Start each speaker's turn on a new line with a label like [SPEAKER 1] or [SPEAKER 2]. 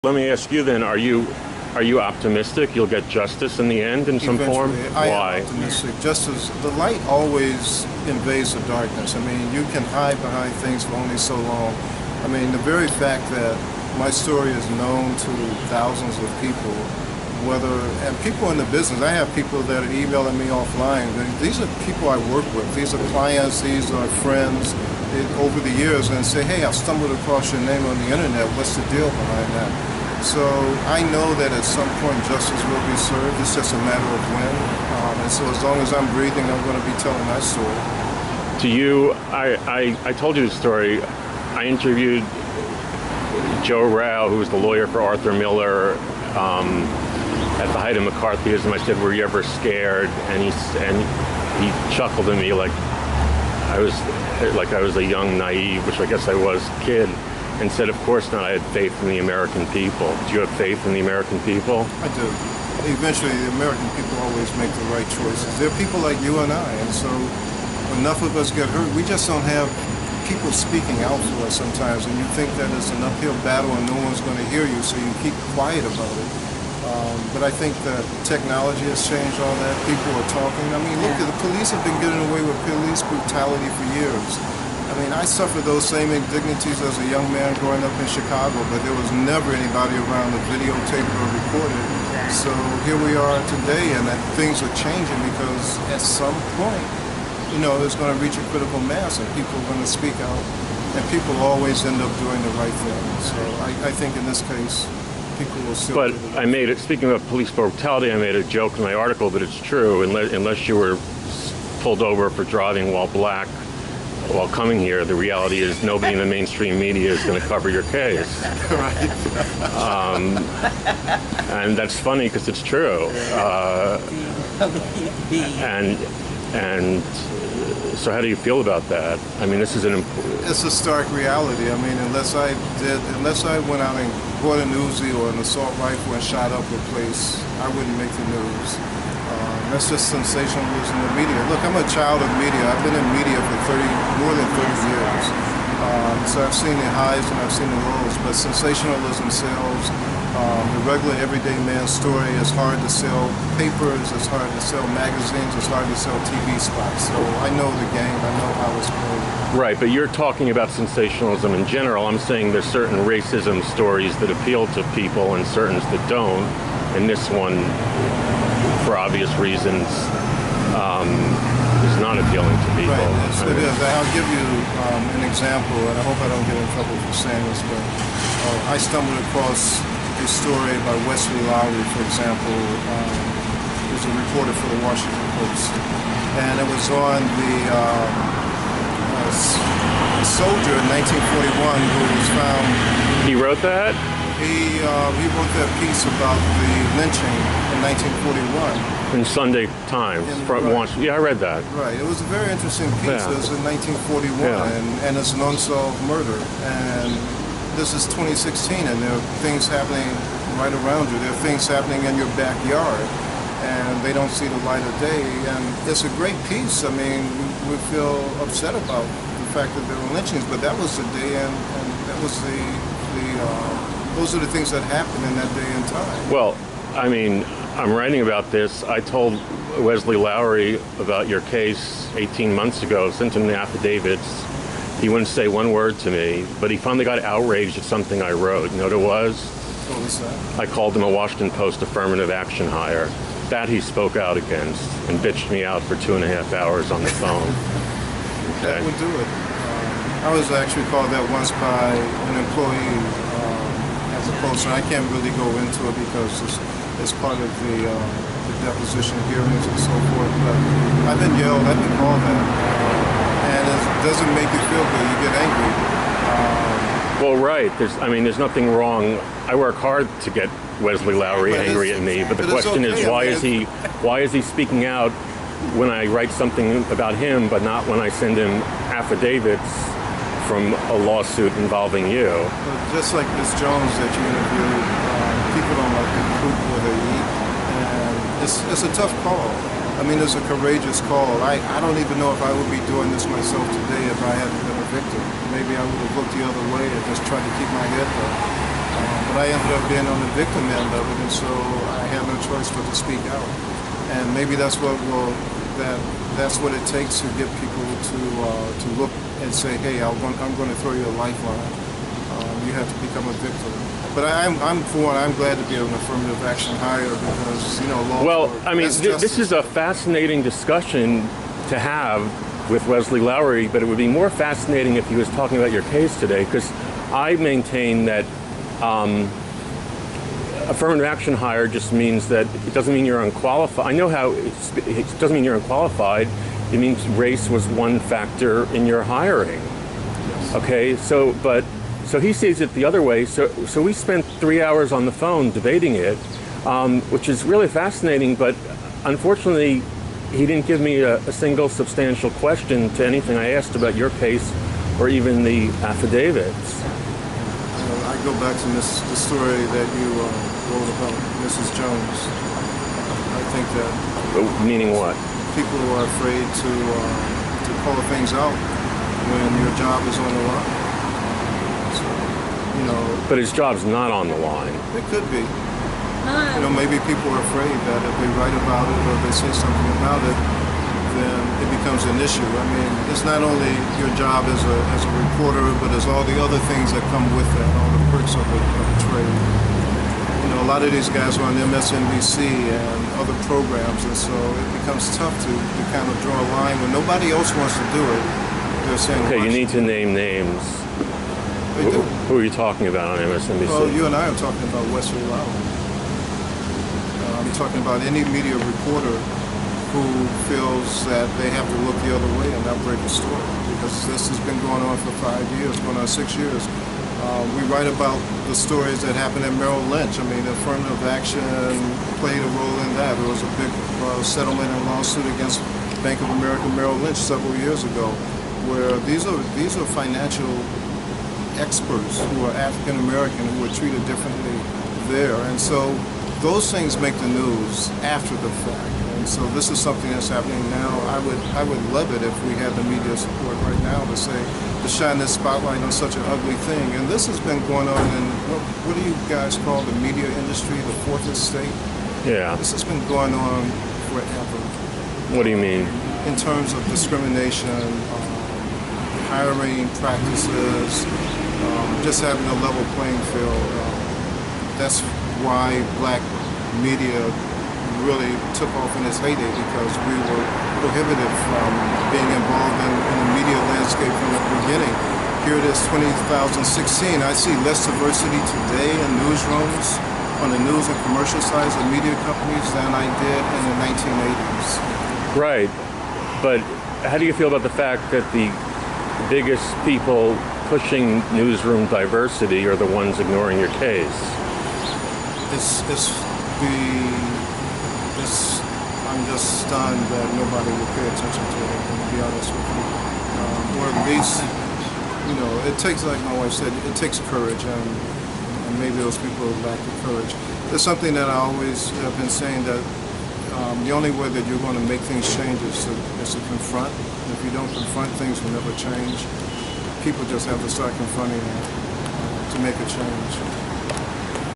[SPEAKER 1] Let me ask you then, are you optimistic you'll get justice in the end in some form?
[SPEAKER 2] I
[SPEAKER 1] Why?
[SPEAKER 2] am optimistic. Justice, the light always invades the darkness. I mean, you can hide behind things for only so long. I mean, the very fact that my story is known to thousands of people, and people in the business, I have people that are emailing me offline. These are people I work with. These are clients, these are friends over the years, and say, hey, I stumbled across your name on the internet. What's the deal behind that? So I know that at some point justice will be served. It's just a matter of when. And so as long as I'm breathing, I'm going to be telling that story.
[SPEAKER 1] To you, I told you the story. I interviewed Joe Rao, who was the lawyer for Arthur Miller, at the height of McCarthyism. I said, were you ever scared? And he chuckled at me like I was a young, naive, which I guess I was, kid, and said, of course not. I had faith in the American people. Do you have faith in the American people?
[SPEAKER 2] I do. Eventually, the American people always make the right choices. They're people like you and I, and so enough of us get hurt. We just don't have people speaking out for us sometimes, and you think that it's an uphill battle and no one's going to hear you, so you keep quiet about it. But I think that technology has changed all that. People are talking. I mean, look, the police have been getting away with police brutality for years. I mean, I suffered those same indignities as a young man growing up in Chicago, but there was never anybody around to videotape or record it. So here we are today, and that things are changing because at some point, you know, it's going to reach a critical mass, and people are going to speak out, and people always end up doing the right thing. So I think in this case, people will still.
[SPEAKER 1] But I made it. Speaking of police brutality, I made a joke in my article, but it's true. Unless you were pulled over for driving while black while coming here, the reality is nobody in the mainstream media is going to cover your case.
[SPEAKER 2] Right.
[SPEAKER 1] And that's funny because it's true. And so how do you feel about that? I mean, this is
[SPEAKER 2] It's a stark reality. I mean, unless I went out and bought an Uzi or an assault rifle and shot up a place, I wouldn't make the news. That's just sensationalism in the media. Look, I'm a child of media. I've been in media for more than 30 years. So I've seen the highs and I've seen the lows, but sensationalism sells. The regular everyday man's story is hard to sell papers, it's hard to sell magazines, it's hard to sell TV spots. So I know the game, I know how it's played.
[SPEAKER 1] Right, but you're talking about sensationalism in general. I'm saying there's certain racism stories that appeal to people and certain that don't. And this one, for obvious reasons, is not appealing to people.
[SPEAKER 2] Right, it is. I'll give you an example, and I hope I don't get in trouble for saying this, but I stumbled across a story by Wesley Lowery, for example. He was a reporter for the Washington Post, and it was on the soldier in 1941 who was found.
[SPEAKER 1] He wrote that?
[SPEAKER 2] He wrote that piece about the lynching in 1941.
[SPEAKER 1] In Sunday Times.
[SPEAKER 2] Right.
[SPEAKER 1] Yeah, I read that.
[SPEAKER 2] Right. It was a very interesting piece.
[SPEAKER 1] Yeah.
[SPEAKER 2] It was in 1941, and it's an unsolved murder. And this is 2016, and there are things happening right around you. There are things happening in your backyard, and they don't see the light of day. And it's a great piece. I mean, we feel upset about the fact that there were lynchings, but that was the day, and that was those are the things that happened in that day and time.
[SPEAKER 1] Well, I mean, I'm writing about this. I told Wesley Lowery about your case 18 months ago, sent him the affidavits. He wouldn't say one word to me, but he finally got outraged at something I wrote. You know what it was?
[SPEAKER 2] What was that?
[SPEAKER 1] I called him a Washington Post affirmative action hire. That he spoke out against and bitched me out for 2.5 hours on the phone.
[SPEAKER 2] Okay. That would do it. I was actually called that once by an employee as a post, and I can't really go into it because it's part of the deposition hearings and so forth. But I've been yelled, I've been called that, and it doesn't make you feel good. You get angry.
[SPEAKER 1] Well, right. There's nothing wrong. I work hard to get Wesley Lowery angry at me, but the question is, why is he speaking out when I write something about him, but not when I send him affidavits from a lawsuit involving you?
[SPEAKER 2] Just like Ms. Jones that you interviewed, people don't like to poop where they eat, and it's a tough call. I mean, it's a courageous call. I don't even know if I would be doing this myself today if I hadn't been a victim. Maybe I would have looked the other way and just tried to keep my head up. But I ended up being on the victim end of it, and so I had no choice but to speak out. And maybe that's that's what it takes to get people to look and say, hey, I'm going to throw you a lifeline. You have to become a victim. But I'm for one, I'm glad to be an affirmative action hire because, law.
[SPEAKER 1] Well, I mean, this is a fascinating discussion to have with Wesley Lowery, but it would be more fascinating if he was talking about your case today, because I maintain that affirmative action hire just means that it doesn't mean you're unqualified. I know how it doesn't mean you're unqualified. It means race was one factor in your hiring.
[SPEAKER 2] Yes.
[SPEAKER 1] Okay, so he sees it the other way. So we spent 3 hours on the phone debating it, which is really fascinating. But unfortunately, he didn't give me a single substantial question to anything I asked about your case or even the affidavits.
[SPEAKER 2] I go back to the story that you wrote about Mrs. Jones. I think that
[SPEAKER 1] Meaning what?
[SPEAKER 2] people are afraid to call things out when your job is on the line.
[SPEAKER 1] But his job's not on the line.
[SPEAKER 2] It could be. Maybe people are afraid that if they write about it or they say something about it, then it becomes an issue. I mean, it's not only your job as a reporter, but there's all the other things that come with that, all the perks of the trade. A lot of these guys are on MSNBC and other programs, and so it becomes tough to kind of draw a line when nobody else wants to do it. They're saying,
[SPEAKER 1] okay, you need to name names.
[SPEAKER 2] They do.
[SPEAKER 1] Who are you talking about on MSNBC?
[SPEAKER 2] Well, you and I are talking about Wesley Lowery. I'm talking about any media reporter who feels that they have to look the other way and not break a story, because this has been going on for 5 years, going on 6 years. We write about the stories that happened at Merrill Lynch. I mean, affirmative action played a role in that. There was a big settlement and lawsuit against Bank of America Merrill Lynch several years ago, where these are financial experts who are African American who were treated differently there, and so those things make the news after the fact. And so this is something that's happening now. I would love it if we had the media support right now to shine this spotlight on such an ugly thing. And this has been going on in what do you guys call the media industry, the fourth estate?
[SPEAKER 1] Yeah.
[SPEAKER 2] This has been going on forever.
[SPEAKER 1] What do you mean?
[SPEAKER 2] In terms of discrimination, hiring practices, just having a level playing field. That's why black media really took off in its heyday, because we were prohibited from being involved in the media landscape from the beginning. Here it is, 2016. I see less diversity today in newsrooms, on the news and commercial sides of media companies than I did in the 1980s.
[SPEAKER 1] Right. But how do you feel about the fact that the biggest people pushing newsroom diversity are the ones ignoring your case? I'm just stunned that nobody will pay attention to it, to be honest with you. Or at least, it takes, like my wife said, it takes courage, and maybe those people lack the courage. There's something that I always have been saying, that the only way that you're going to make things change is to confront. If you don't confront, things will never change. People just have to start confronting it to make a change.